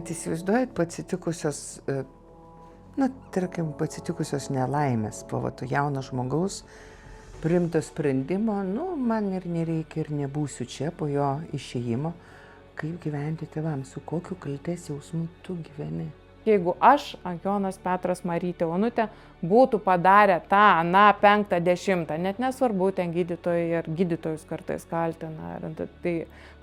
Bet įsivaizduojat pasitikusios nelaimės po to jauno žmogaus priimto sprendimo, man ir nereikia ir nebūsiu čia po jo išėjimo. Kaip gyventi tėvams, su kokiu kaltės jausmu tu gyveni? Jeigu aš, Jonas Petras, Marytė, Onutė, būtų padarę tą, 5, 10, net nesvarbu, ten gydytojai ar gydytojus kartais kaltina, tai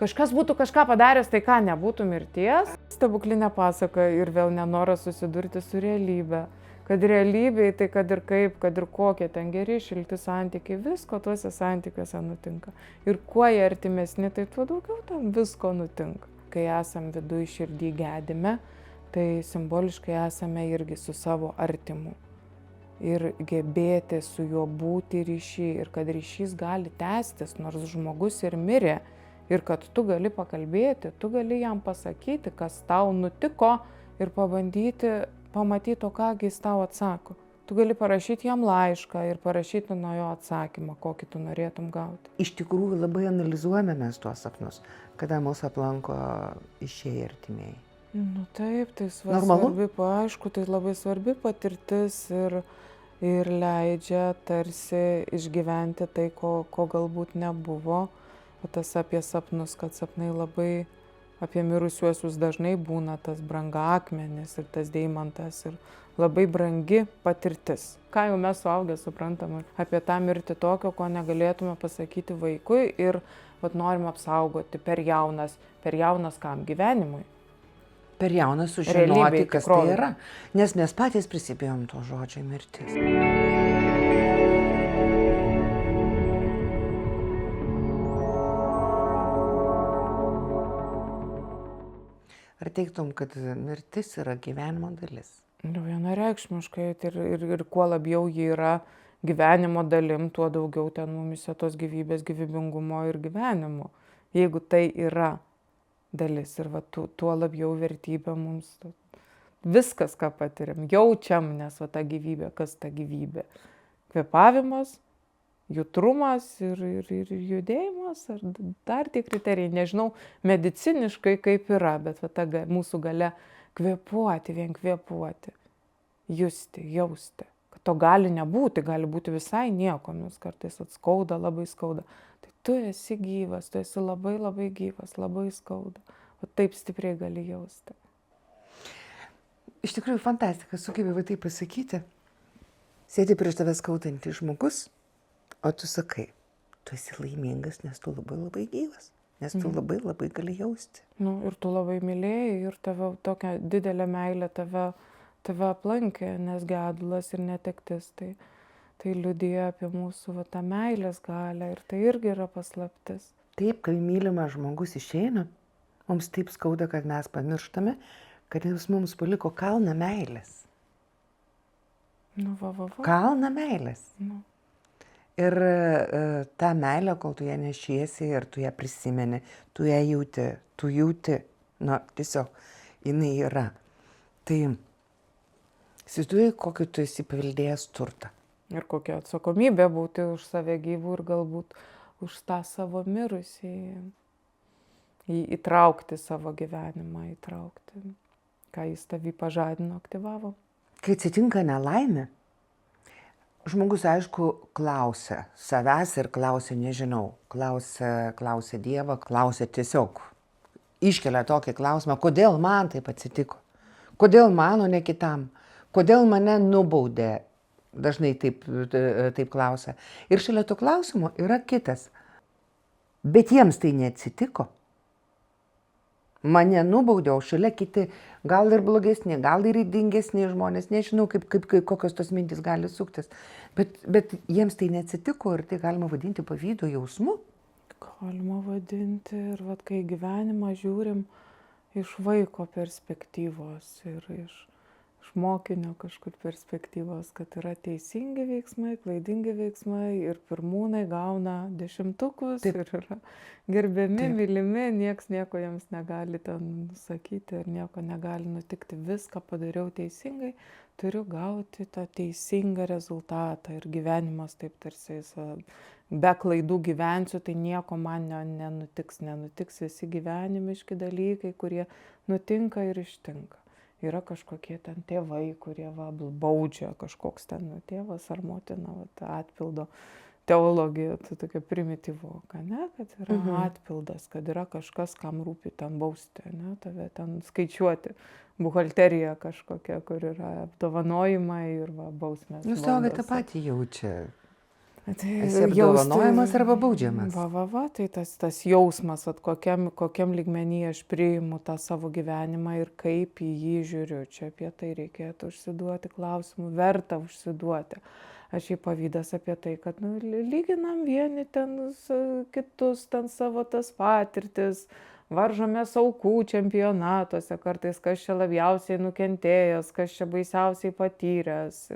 kažkas būtų kažką padaręs, tai ką, nebūtų mirties? Stebuklinė pasaka ir vėl nenoras susidurti su realybė. Kad realybėje, tai kad ir kaip, kad ir kokie ten geri, šilti santykiai, visko tuose santykiuose nutinka. Ir kuo jie artimesni, tai tuo daugiau ten visko nutinka. Kai esam viduj širdį gedime, tai simboliškai esame irgi su savo artimu. Ir gebėti su juo būti ryšy. Ir kad ryšys gali tęstis, nors žmogus ir mirė. Ir kad tu gali pakalbėti, tu gali jam pasakyti, kas tau nutiko ir pabandyti pamatyti, o kągi jis tau atsako. Tu gali parašyti jam laišką ir parašyti nuo jo atsakymą, kokį tu norėtum gauti. Iš tikrųjų labai analizuojame mes tuos sapnus, kada mūsų aplanko išėję artimieji. Taip, tai svarbi, aišku, tai labai svarbi patirtis ir leidžia tarsi išgyventi tai, ko galbūt nebuvo. O tas apie sapnus, kad sapnai labai apie mirusiuosius dažnai būna tas brangakmenis ir tas deimantas ir labai brangi patirtis. Ką jau mes suaugę suprantame apie tą mirtį tokio, ko negalėtume pasakyti vaikui ir norim apsaugoti per jaunas kam? Gyvenimui. Per jaunas sužinoti, kas tai yra. Nes mes patys prisibijom to žodžio mirtis. Ar teiktum, kad mirtis yra gyvenimo dalis? Vienareikšmiškai ir kuo labiau ji yra gyvenimo dalim, tuo daugiau ten mumise tos gyvybės, gyvybingumo ir gyvenimo. Jeigu tai yra dalis ir tuo labiau vertybė mums. Viskas, ką patiriam, jaučiam, nes ta gyvybė, kas ta gyvybė? Kvėpavimas, jutrumas ir judėjimas, ar dar tie kriterijai, nežinau mediciniškai kaip yra, bet ta mūsų galia kvėpuoti, vien kvėpuoti, justi, jausti. Kad to gali nebūti, gali būti visai nieko, nes kartais atskauda, labai skauda. Tu esi gyvas, tu esi labai labai gyvas, labai skauda. O taip stipriai gali jausti. Iš tikrųjų fantastika, sugebėjai tai pasakyti. Sėdi prieš tave skaudantis žmogus, o tu sakai, tu esi laimingas, nes tu labai labai gyvas, nes tu labai labai gali jausti. Ir tu labai mylėjai ir tave tokia didelė meilė tave aplankė, nes gedulas ir netektis. Tai liudija apie mūsų tą meilės galią ir tai irgi yra paslaptis. Taip, kai mylimas žmogus išeina, mums taip skauda, kad mes pamirštame, kad jis mums paliko kalną meilės. Kalną meilės. Ir tą meilę, kol tu ją nešiesi ir tu ją prisimeni, tu ją jauti, tiesiog jinai yra. Tai įsivaizduoji, kokį tu esi paveldėjęs turtą. Ir kokia atsakomybė būti už save gyvų ir galbūt už tą savo mirusį. Įtraukti savo gyvenimą, ką jis tavį pažadino, aktyvavo. Kai atsitinka nelaimė, žmogus aišku klausia savęs ir klausia, nežinau, klausia Dievą, klausia tiesiog. Iškelia tokį klausimą, kodėl man taip atsitiko? Kodėl man, o ne kitam? Kodėl mane nubaudė? Dažnai taip klausia. Ir šalia to klausimo yra kitas. Bet jiems tai neatsitiko. Mane nubaudė, o šalia kiti gal ir blogesni, gal ir ydingesni žmonės. Nežinau, kokios tos mintys gali suktis. Bet jiems tai neatsitiko ir tai galima vadinti pavydo jausmu. Galima vadinti ir kai gyvenimą žiūrim iš vaiko perspektyvos ir iš iš mokinio kažkur perspektyvos, kad yra teisingi veiksmai, klaidingi veiksmai ir pirmūnai gauna 10 ir yra gerbiami, mylimi, nieks nieko jiems negali ten sakyti ir nieko negali nutikti. Viską padariau teisingai, turiu gauti tą teisingą rezultatą ir gyvenimas taip tarsi be klaidų gyvensiu, tai nieko man nenutiks visi gyvenimiški dalykai, kurie nutinka ir ištinka. Yra kažkokie ten tėvai, kurie baudžia, kažkoks ten tėvas ar motina atpildo. Teologija, tai tokia primityvoka, ne? Kad yra atpildas, kad yra kažkas, kam rūpi ten bausti, ne? Tave ten skaičiuoti. Buhalterija kažkokia, kur yra apdovanojimai ir bausmės. Jūs suaugę tą patį jaučia. Esi apdovanojamas arba baudžiamas. Tai tas jausmas, kokiam lygmenyje aš priimu tą savo gyvenimą ir kaip į jį žiūriu. Čia apie tai reikėtų užsiduoti klausimų, verta užsiduoti. Aš į pavydas apie tai, kad lyginam vieni ten kitus, ten savo tas patirtis, varžomės aukų čempionatuose, kartais kas čia labiausiai nukentėjęs, kas čia baisiausiai patyręs.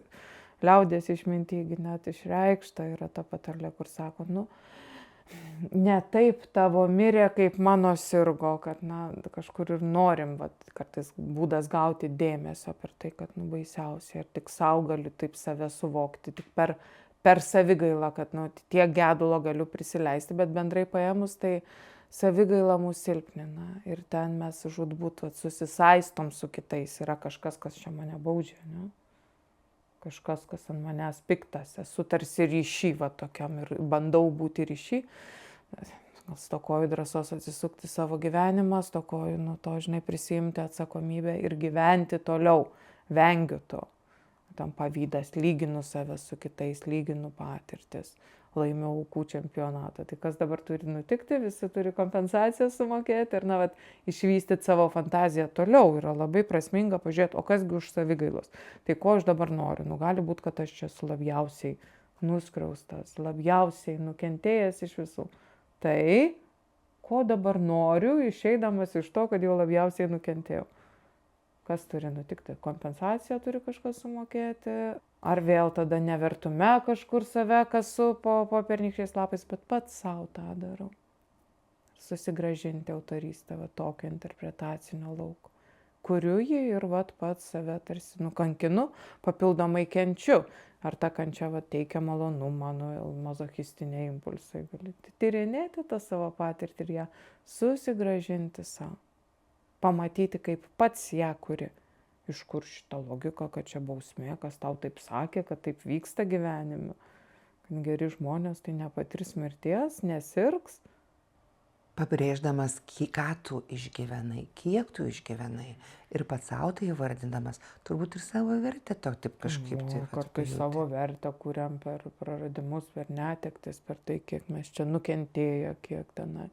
Liaudės išmintygi net išreikšta yra ta patarlė, kur sako, ne taip tavo mirė, kaip mano sirgo, kad kažkur ir norim, kartais būdas gauti dėmesio per tai, kad baisiausiai, ir tik sau galiu taip save suvokti, tik per savigailą, kad tiek gedulo galiu prisileisti, bet bendrai paėmus tai savigaila mus silpnina ir ten mes žūtbūt susisaistom su kitais, yra kažkas, kas čia mane baudžia, ne? Kažkas, kas ant manęs piktas, esu tarsi ryšy, tokiam ir bandau būti ryšy. Stokoju drąsos atsisukti savo gyvenimą, stokoju to, prisiimti atsakomybę ir gyventi toliau, vengiu to. Tam pavydas, lyginu save su kitais, lyginu patirtis, laimiu aukų čempionatą. Tai kas dabar turi nutikti, visi turi kompensaciją sumokėti ir išvystyti savo fantaziją toliau. Yra labai prasminga pažiūrėti, o kasgi už savigailos. Tai ko aš dabar noriu? Gali būti, kad aš čia esu labiausiai nuskriaustas, labiausiai nukentėjęs iš visų. Tai ko dabar noriu, išeidamas iš to, kad jau labiausiai nukentėjau? Kas turi nutikti? Kompensaciją turi kažkas sumokėti? Ar vėl tada nevertume kažkur save kasu po pernykščiais lapais, bet pats savo tą darau. Susigrąžinti autorystę tokio interpretacinio lauko. Kuriu jį ir pats save tarsi nukankinu, papildomai kenčiu. Ar ta kančia teikia malonumą, mazochistiniai impulsai. Gali tyrinėti tą savo patirtį ir ją susigrąžinti savo. Pamatyti, kaip pats ją kuri. Iš kur šita logika, kad čia bausmė, kas tau taip sakė, kad taip vyksta gyvenime. Kad geri žmonės tai nepatirs mirties, nesirgs. Pabrėždamas, ką tu išgyvenai, kiek tu išgyvenai. Ir pats savo tai įvardindamas, turbūt ir savo vertę to taip kažkaip. Kartais savo vertę kuriam per praradimus, per netektis, per tai, kiek mes čia nukentėję, kiek tenai.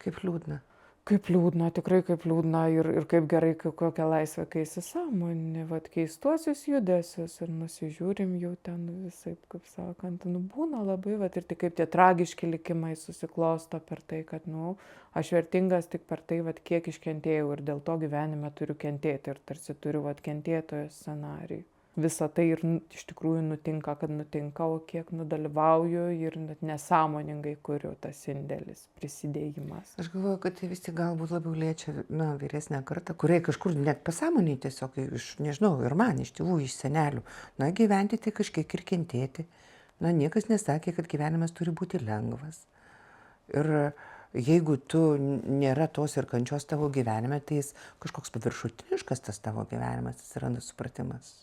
Kaip liūdna. Kaip liūdna, tikrai kaip liūdna ir kaip gerai, kokią laisvę kai įsisąmonį, keistuosius judesius ir nusižiūrim jau ten visaip, kaip sakant, būna labai, ir tik kaip tie tragiški likimai susiklosto per tai, kad, aš vertingas tik per tai, kiek iškentėjau ir dėl to gyvenime turiu kentėti ir tarsi turiu kentėtojo scenarijų. Visa tai ir iš tikrųjų nutinka, kad nutinka, o kiek dalyvauju ir net nesąmoningai kuriu tas indėlis, prisidėjimas. Aš galvoju, kad tai vis tik galbūt labiau liečia vyresnę kartą, kuriai kažkur net pasąmoniai tiesiog iš, nežinau, ir man, iš tėvų, iš senelių. Gyventi tai kažkiek ir kentėti. Niekas nesakė, kad gyvenimas turi būti lengvas. Ir jeigu tu nėra tos ir kančios tavo gyvenime, tai jis kažkoks paviršutiniškas tas tavo gyvenimas, atsiranda supratimas.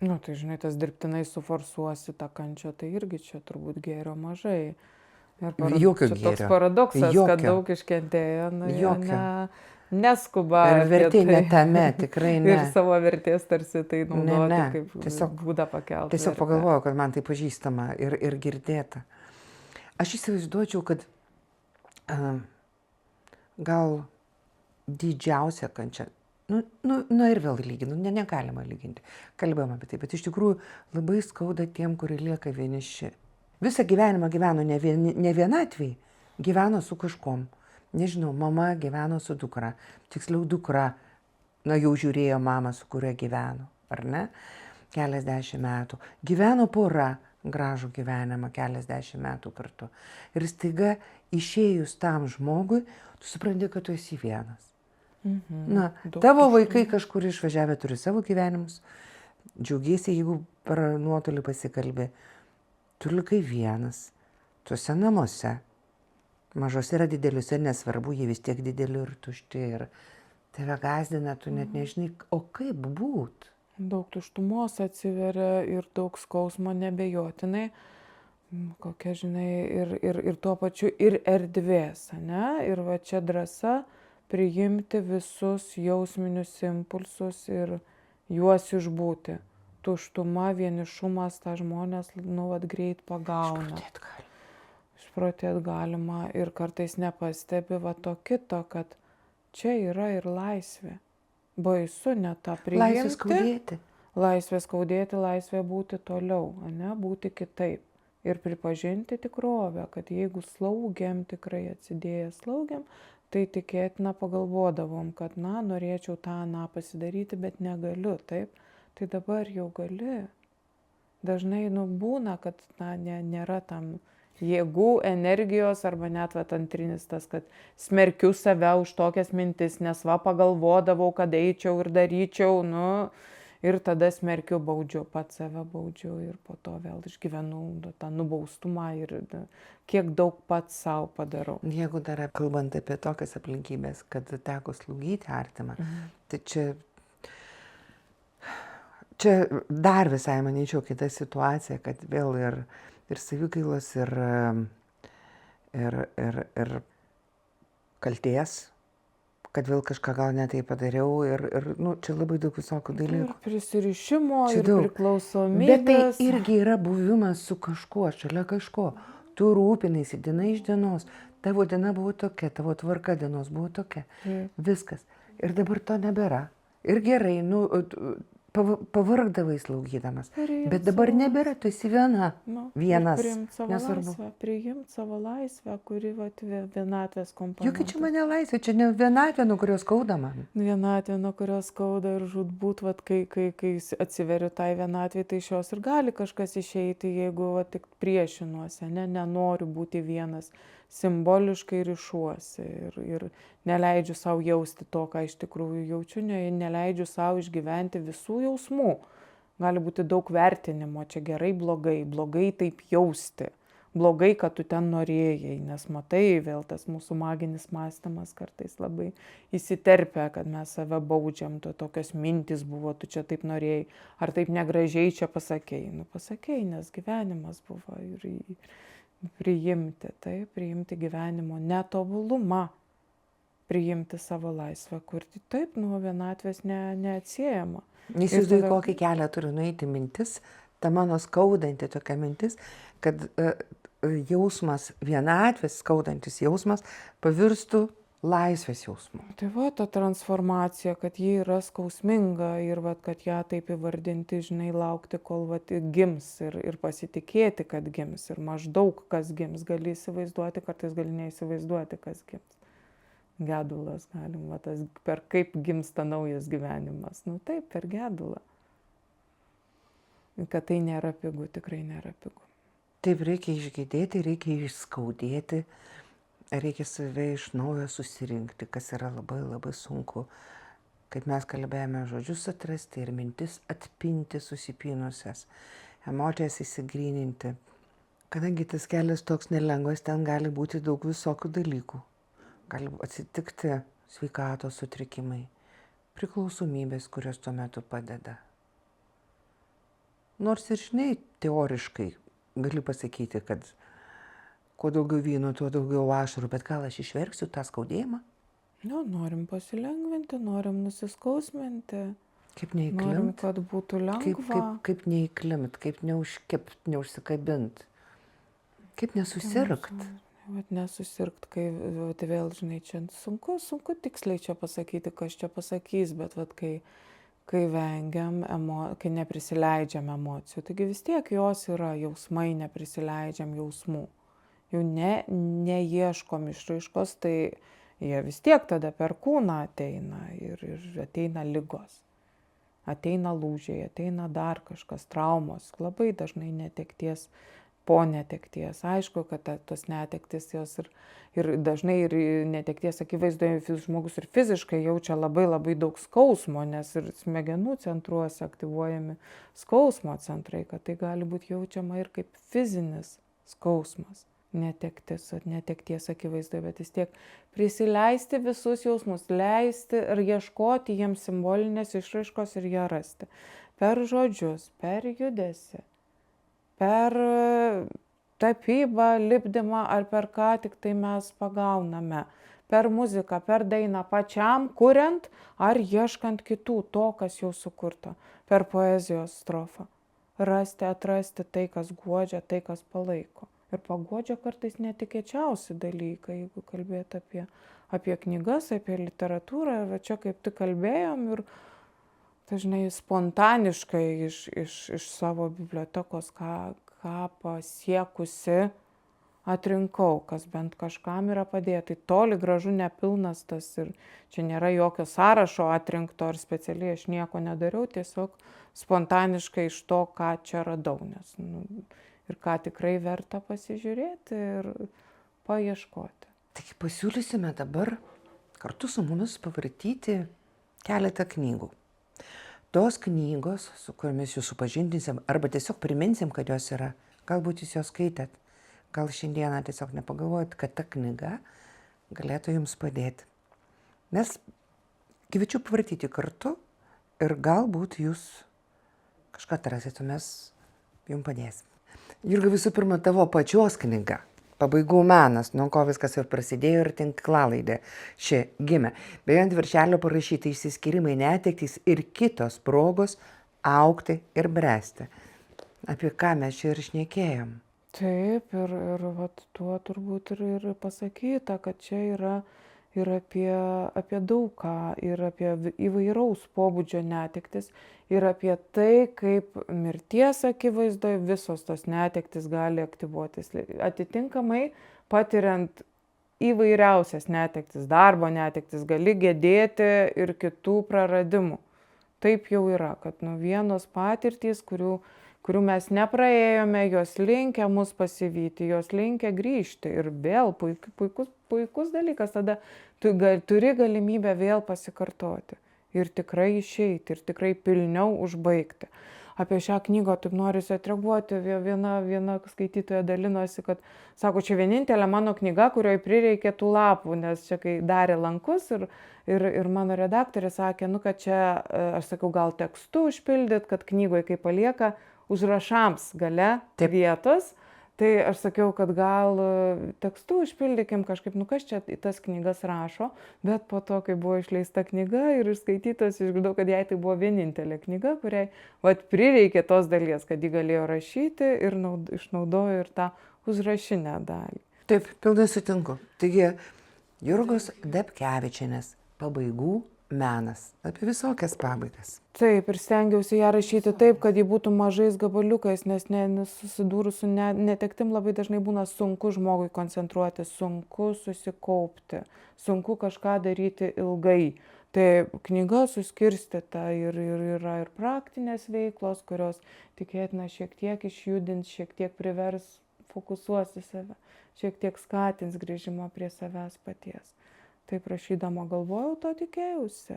Tai žinai, tas dirbtinai suforsuosi tą kančią, tai irgi čia turbūt gėrio mažai. Jokio čia gėrio. Toks paradoksas, kad daug iškentėjo, neskuba. Ir vertė ne tame, tikrai ne. Ir savo vertės tarsi tai naudoti kaip tiesiog būdą pakelti. Tiesiog pagalvojau, kad man tai pažįstama ir girdėta. Aš įsivaizduočiau, kad gal didžiausia kančia. Ir vėl lyginu, negalima lyginti. Kalbėjom apie tai, bet iš tikrųjų labai skauda tiem, kurie lieka vieniši. Visą gyvenimą gyveno ne vienatvėj, gyveno su kažkom. Nežinau, mama gyveno su dukra, tiksliau dukra, jau žiūrėjo mamą, su kuria gyveno. ar ne, keliasdešimt metų. Gyveno pora gražų gyvenimą keliasdešimt metų kartu. Ir staiga išėjus tam žmogui, tu supranti, kad tu esi vienas. Na, tavo vaikai kažkur išvažiavę turi savo gyvenimus. Džiaugiesi, jeigu per nuotolį pasikalbė. Tu likai vienas. Tuose namuose. Mažose yra dideliuose, nesvarbu, jie vis tiek dideli ir tušti. Ir tave gąsdina, tu net nežinai, o kaip būt. Daug tuštumos atsiveria ir daug skausmo nebejotinai. Kokia, žinai, ir tuo pačiu ir erdvės, ne? Ir va čia drąsa priimti visus jausminius impulsus ir juos išbūti. Tuštuma, vienišumas, tą žmonės, greit pagauna. Išprotėt galima ir kartais nepastebi va to kito, kad čia yra ir laisvė. Baisu net tą priimti. Laisvė skaudėti. Laisvė skaudėti, laisvė būti toliau, ne, būti kitaip. Ir pripažinti tikrovę, kad jeigu slaugiam, tikrai atsidėjęs slaugiam, tai tikėtina pagalvodavom, kad, norėčiau tą, pasidaryti, bet negaliu, taip. Tai dabar jau gali. Dažnai, būna, kad, nėra tam jėgų, energijos arba net antrinis tas, kad smerkiu save už tokias mintis, nes pagalvodavau, kad eičiau ir daryčiau, ir tada smerkiu, baudžiu, pats save baudžiu ir po to vėl išgyvenu tą nubaustumą ir kiek daug pats savo padarau. Jeigu dar kalbant apie tokias aplinkybės, kad teko slaugyti artimą, tai čia dar visai, manyčiau, kita situacija, kad vėl ir savikailos, ir kaltės, kad vėl kažką gal ne taip padariau ir čia labai daug visokių dalykų. Ir prisirišimo, Čia ir daug. priklausomybės. Bet tai irgi yra buvimas su kažkuo, šalia kažko. Tu rūpinaisi diena iš dienos. Tavo diena buvo tokia, tavo tvarka dienos buvo tokia. Viskas. Ir dabar to nebėra. Ir gerai, pavargdavai slaugydamas. Bet dabar nebėra, tu esi viena. Vienas. Nesvarbu. Priimti savo laisvę, kuri vienatvės komponentas. Jokia čia mane laisvė, čia ne vienatvė, nuo kurios skauda man. Vienatvė, nuo kurios skauda ir žūtbūt, kai atsiveriu tai vienatvė, tai iš jos ir gali kažkas išeiti, jeigu tik priešinuosi, nenoriu būti vienas. Simboliškai ryšuosi ir neleidžiu savo jausti to, ką iš tikrųjų jaučiu, neleidžiu savo išgyventi visų jausmų. Gali būti daug vertinimo, čia gerai, blogai taip jausti, blogai, kad tu ten norėjai, nes matai, vėl tas mūsų maginis mąstymas kartais labai įsiterpia, kad mes save baudžiam, tokios mintis buvo, tu čia taip norėjai, ar taip negražiai čia pasakėjai. Pasakėjai, nes gyvenimas buvo ir priimti gyvenimo netobulumą, priimti savo laisvę, kurti taip, nuo vienatvės neatsiejama. Įsivaizduoju, kokį kelią turi nueiti mintis, ta mano skaudanti tokia mintis, kad jausmas, vienatvės skaudantis jausmas pavirstų laisvės jausmu. Tai ta transformacija, kad ji yra skausminga ir kad ją taip įvardinti, laukti, kol gims ir pasitikėti, kad gims. Ir maždaug kas gims, gali įsivaizduoti, kartais gali neįsivaizduoti, kas gims. Gedulas galim, per kaip gimsta naujas gyvenimas. Taip, per gedulą. Kad tai nėra pigu, tikrai nėra pigu. Taip, reikia išgėdėti, reikia išskaudėti. Reikia save iš naujo susirinkti, kas yra labai labai sunku. Kaip mes kalbėjome, žodžius atrasti ir mintis atpinti susipynusias, emocijas įsigryninti. Kadangi tas kelias toks nelengvas, ten gali būti daug visokių dalykų. Gali atsitikti sveikatos sutrikimai, priklausomybės, kurios tuo metu padeda. Nors ir teoriškai gali pasakyti, kad kuo daugiau vyno, tuo daugiau ašarų, bet gal aš išverksiu tą skaudėjimą? Norim pasilengvinti, norim nusiskausminti. Kaip neįklimt? Norim, kad būtų lengva. Kaip neįklimt, kaip neužkipt, neužsikabint. Kaip nesusirgt. Nesusirgt, kai vėl, čia sunku tiksliai čia pasakyti, kas čia pasakys, bet kai vengiam, kai neprisileidžiam emocijų, taigi vis tiek jos yra jausmai, neprisileidžiam jausmų. Jų neieškom išraiškos, tai jie vis tiek tada per kūną ateina ir ateina ligos. ateina lūžiai, ateina dar kažkas, traumos, labai dažnai netekties, po netekties. Aišku, kad tos netektis jos ir dažnai ir netekties akivaizdoje žmogus ir fiziškai jaučia labai labai daug skausmo, nes ir smegenų centruose aktyvuojami skausmo centrai, kad tai gali būti jaučiama ir kaip fizinis skausmas. Netekties akivaizdoje, bet vis tiek prisileisti visus jausmus, leisti ir ieškoti jiems simbolinės išraiškos ir ją rasti. Per žodžius, per judesį, per tapybą, lipdymą ar per ką tik tai mes pagauname. Per muziką, per dainą, pačiam kuriant ar ieškant kitų to, kas jau sukurta. Per poezijos strofą. Rasti, atrasti tai, kas guodžia, tai, kas palaiko. Ir paguodžia kartais netikėčiausi dalykai, jeigu kalbėt apie knygas, apie literatūrą. Ir čia kaip tik kalbėjom ir dažnai spontaniškai iš savo bibliotekos, ką pasiekusi atrinkau, kas bent kažkam yra padėję. Tai toli gražu nepilnas tas ir čia nėra jokio sąrašo atrinkto ar specialiai aš nieko nedariau, tiesiog spontaniškai iš to, ką čia radau. Nes, ir ką tikrai verta pasižiūrėti ir paieškoti. Taigi pasiūlysime dabar kartu su mumis pavartyti keletą knygų. Tos knygos, su kuriomis jūs supažindinsim, arba tiesiog priminsim, kad jos yra. Galbūt jūs jos skaitėt, gal šiandieną tiesiog nepagalvojat, kad ta knyga galėtų jums padėti. Nes kviečiu pavartyti kartu ir galbūt jūs kažką atrasit, o mes jums padėsim. Jurga, visų pirma, tavo pačios knyga Pabaigų menas, nuo ko viskas ir prasidėjo ir tinklalaidė ši gimė. Beje, ant viršelio parašyta išsiskyrimai, netektys ir kitos progos augti ir bręsti. Apie ką mes čia ir šnekėjom. Taip, ir vat, tuo turbūt ir pasakyta, kad čia yra ir apie daug ką, ir apie įvairaus pobūdžio netektis, ir apie tai, kaip mirties akivaizdoje visos tos netektis gali aktyvuotis. Atitinkamai, patiriant įvairiausias netektis, darbo netektis, gali gedėti ir kitų praradimų. Taip jau yra, kad vienos patirtys, kurių mes nepraėjome, jos linkia mus pasivyti, jos linkia grįžti. Ir vėl puikus dalykas, tada tu turi galimybę vėl pasikartoti. Ir tikrai išeiti, ir tikrai pilniau užbaigti. Apie šią knygą taip norisi atreaguoti. Viena skaitytoja dalinosi, kad sako, čia vienintelė mano knyga, kurioje prireikė tų lapų, nes čia kai darė lankus ir mano redaktorė sakė, kad čia, aš sakau, gal tekstu užpildyt, kad knygoje kai palieka užrašams gale vietos. Tai aš sakiau, kad gal tekstu užpildykim kažkaip, kas čia į tas knygas rašo, bet po to, kai buvo išleista knyga ir išskaitytas, išgirdau, kad jai tai buvo vienintelė knyga, kuriai prireikė tos dalies, kad ji galėjo rašyti ir išnaudojo ir tą užrašinę dalį. Taip, pilnai sutinku. Taigi, Jurgos Dapkevičienės Pabaigų menas. Apie visokias pabaigas. Taip, ir stengiausi ją rašyti taip, kad ji būtų mažais gabaliukais, nes susidūrus su netektim labai dažnai būna sunku žmogui koncentruotis, sunku susikaupti, sunku kažką daryti ilgai. Tai knyga suskirstyta ir yra ir praktinės veiklos, kurios tikėtina šiek tiek išjudins, šiek tiek privers fokusuosi save, šiek tiek skatins grįžimą prie savęs paties. Taip rašydama galvojau, to tikėjausi.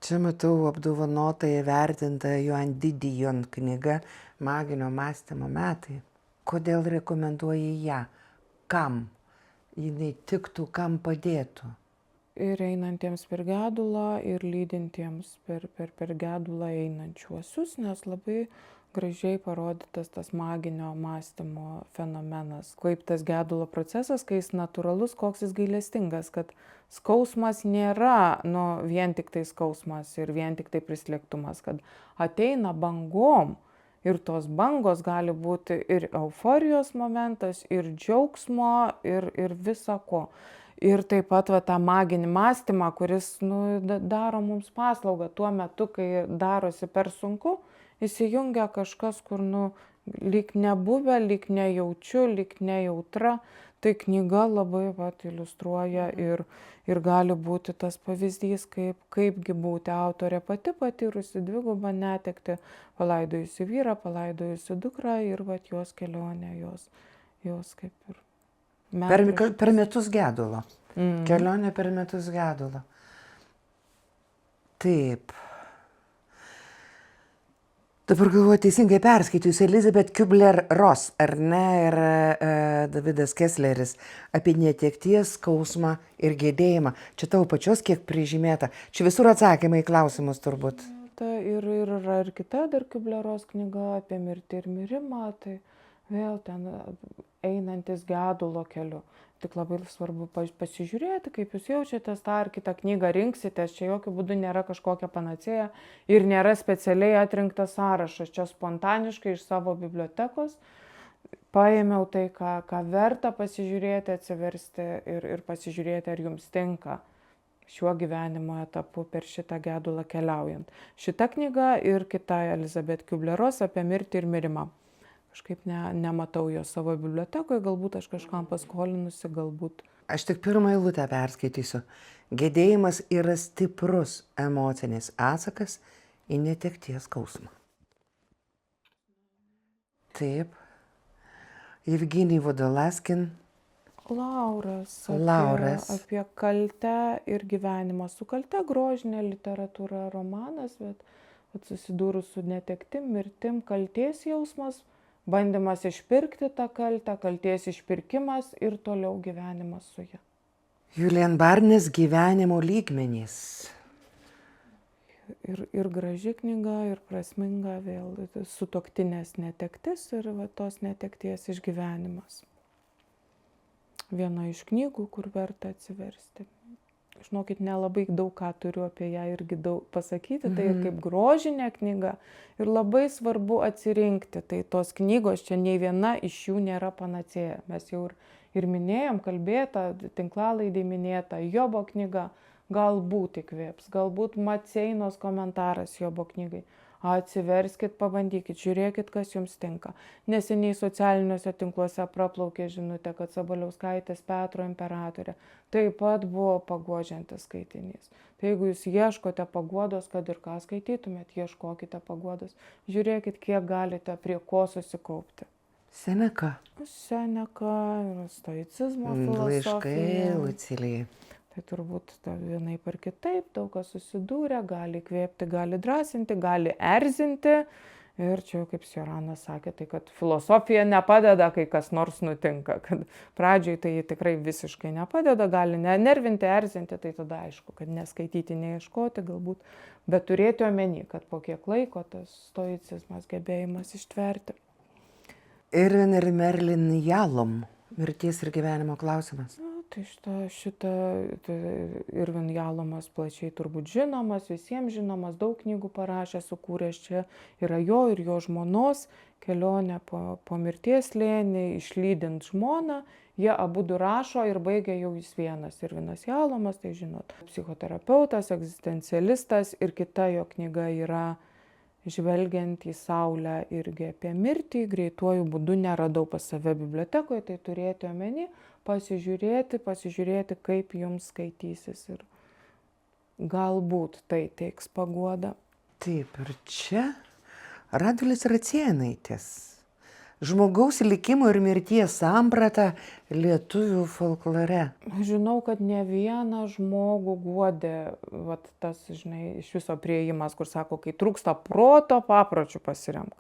Čia matau apdovanotą įvertintą Joan Didion knyga Maginio mąstymo metai. Kodėl rekomenduoji ją? Kam? Jinai tiktų, kam padėtų? Ir einantiems per gedulą, ir lydintiems per gedulą einančiuosius, nes labai gražiai parodytas tas maginio mąstymo fenomenas. Kaip tas gedulo procesas, kai jis natūralus, koks jis gailestingas, kad skausmas nėra vien tik tai skausmas ir vien tik tai prislėgtumas, kad ateina bangom ir tos bangos gali būti ir euforijos momentas, ir džiaugsmo, ir visa ko. Ir taip pat tą maginį mąstymą, kuris daro mums paslaugą tuo metu, kai darosi per sunku, įsijungia kažkas, kur lyg nebuvę, lyg nejaučiu, lyg nejautra. Tai knyga labai iliustruoja ir gali būti tas pavyzdys, kaipgi būti autorė pati patyrusi dvigubą netektį, palaidojusi vyrą, palaidojusi dukrą ir jos kelionė, jos kaip ir Per metus gedulo. Kelionė per metus gedulo. Taip. Dabar galvoju, teisingai perskaitysiu Elizabeth Kubler-Ross, ar ne, ir Davidas Kessleris apie netekties skausmą ir gedėjimą. Čia tavo pačios kiek prižymėta. Čia visur atsakymai į klausimus turbūt. Ir yra ir kita dar Kubler-Ross knyga apie mirtį ir mirimą, tai vėl ten einantis gedulo keliu. Tik labai svarbu pasižiūrėti, kaip jūs jaučiatės, tą ar kitą knygą rinksitės. Čia jokių būdų nėra kažkokia panacėja ir nėra specialiai atrinktas sąrašas. Čia spontaniškai iš savo bibliotekos paėmiau tai, ką verta pasižiūrėti, atsiversti ir pasižiūrėti, ar jums tinka šiuo gyvenimo etapu per šitą gedulą keliaujant. Šita knyga ir kita Elizabeth Kubler-Ross apie mirtį ir mirimą. Kažkaip nematau jo savo bibliotekoje, galbūt aš kažkam paskolinusi, galbūt. Aš tik pirmą eilutę perskaitysiu. Gedėjimas yra stiprus emocinis atsakas į netekties skausmą. Taip. Evgenij Vodolaskin. Lauras. Apie kaltę ir gyvenimą su kalte, grožinė literatūra, romanas, bet susidūrus su netektim, mirtim, kalties jausmas, bandymas išpirkti tą kaltę, kalties išpirkimas ir toliau gyvenimas su ja. Julian Barnes gyvenimo lygmenys. Ir graži knyga, ir prasminga vėl sutuoktinės netektis ir tos netekties išgyvenimas. Viena iš knygų, kur verta atsiversti. Žinokit, nelabai daug ką turiu apie ją irgi daug pasakyti, tai kaip grožinė knyga ir labai svarbu atsirinkti. Tai tos knygos, čia nei viena iš jų nėra panacėja. Mes jau ir minėjom, kalbėta, tinklalaidė minėta, Jobo knyga galbūt įkvėps, galbūt Maceinos komentaras Jobo knygai. Atsiverskit, pabandykit, žiūrėkit, kas jums tinka. Neseniai socialiniuose tinkluose praplaukė žinutė, kad Sabaliauskaitės Petro imperatorė taip pat buvo paguodžiantis skaitinys. Tai jeigu jūs ieškote paguodos, kad ir ką skaitytumėt, ieškokite paguodos. Žiūrėkit, kiek galite prie ko susikaupti. Seneka. Seneka, stoicizmo filosofija. Laiškai Lucilijai. Tai turbūt vienaip ar kitaip, daug kas susidūrė, gali įkvėpti, gali drąsinti, gali erzinti. Ir čia, kaip Sioranas sakė, tai kad filosofija nepadeda, kai kas nors nutinka. Kad pradžioj tai tikrai visiškai nepadeda, gali nervinti, erzinti, tai tada aišku, kad neskaityti, neieškoti galbūt. Bet turėti omeny, kad po kiek laiko tas stoicizmas, gebėjimas ištverti. Irvin ir Merlin Jalom. Mirties ir gyvenimo klausimas. Tai šitą Irvin Jalomas plačiai turbūt žinomas, visiems žinomas, daug knygų parašė, sukūręs. Čia yra jo ir jo žmonos kelionė po mirties slėnį, išlydint žmoną. Jie abudu rašo ir baigia jau jis vienas. Irvinas Jalomas, tai žinot, psichoterapeutas, egzistencialistas ir kita jo knyga yra Žvelgiant į saulę irgi apie mirtį. Greituoju būdu neradau pas save bibliotekoje, tai turėti omeny, pasižiūrėti, kaip jums skaitysis ir galbūt tai teiks paguodą. Taip, ir čia Radvilės Racėnaitės. Žmogaus likimo ir mirties samprata lietuvių folklore. Žinau, kad ne vieną žmogų guodė tas, žinai, iš viso priėjimas, kur sako, kai trūksta proto, papročių pasiremk.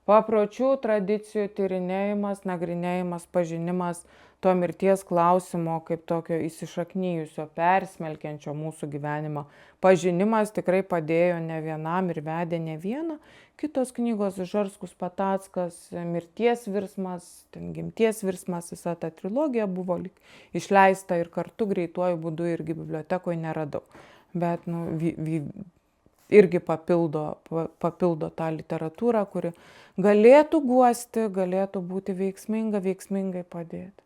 Papročių, tradicijų tyrinėjimas, nagrinėjimas, pažinimas to mirties klausimo kaip tokio įsišaknyjusio, persmelkiančio mūsų gyvenimą. Pažinimas tikrai padėjo ne vienam ir vedė ne vieną. Kitos knygos, Žarskus Patackas, Mirties virsmas, Gimties virsmas, visa ta trilogija buvo išleista ir kartu greituoju būdu irgi bibliotekoje neradau. Bet irgi papildo tą literatūrą, kuri galėtų guosti, galėtų būti veiksmingai padėti.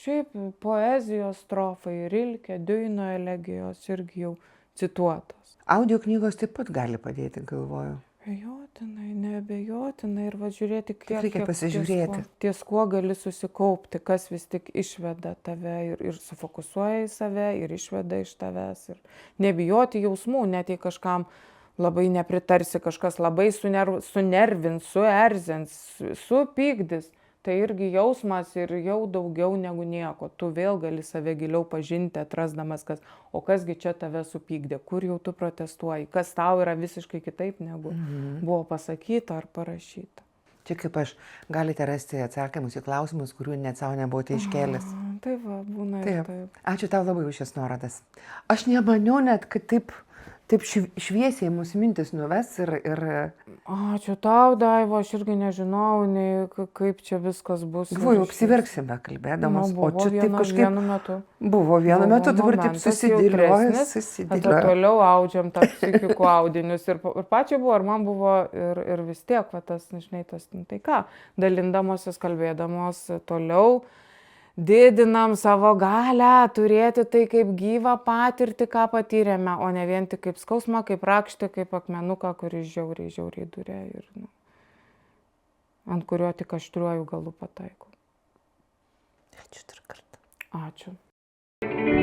Šiaip poezijos strofai, Rilke, Diuino elegijos irgi jau cituotos. Audio knygos taip pat gali padėti, galvoju. Abejotinai, neabejotinai ir va žiūrėti, Tik reikia pasižiūrėti. ties kuo gali susikaupti, kas vis tik išveda tave ir sufokusuoja į save, ir išveda iš tavęs. Ir nebijoti jausmų, net jei kažkam labai nepritarsi, kažkas labai sunervins, suerzins, supykdys. Tai irgi jausmas ir jau daugiau negu nieko. Tu vėl gali save giliau pažinti, atrasdamas, o kasgi čia tave supykdė, kur jau tu protestuoji, kas tau yra visiškai kitaip negu buvo pasakyta ar parašyta. Čia kaip aš, galite rasti atsakymus į klausimus, kurių net savo nebuvote iškėlęs. Tai va, būna ir taip. Ačiū tau labai už šias nuorodas. Aš nemaniau net, kad taip šviesiai mūsų mintis nuves ir... Ačiū tau, Daiva, aš irgi nežinau, nei kaip čia viskas bus. Galvoju, apsiverksime kalbėdamas, o čia taip kažkaip... Vienu metu. Buvo vienu metu, dabar taip susidėliojęs. Tada toliau audžiam tą psichikų audinius ir pačiai buvo, ir man buvo, ir vis tiek, va tas, nežinai, tas, tai ką, dalindamosios, kalbėdamos toliau, didinam savo galią turėti tai kaip gyvą patirtį, ką patyrėme, o ne vien tik kaip skausmą, kaip rakštį, kaip akmenuką, kuris žiauriai durė ir ant kurio tik aštriuoju galu pataikau. Ačiū dar kartą. Ačiū.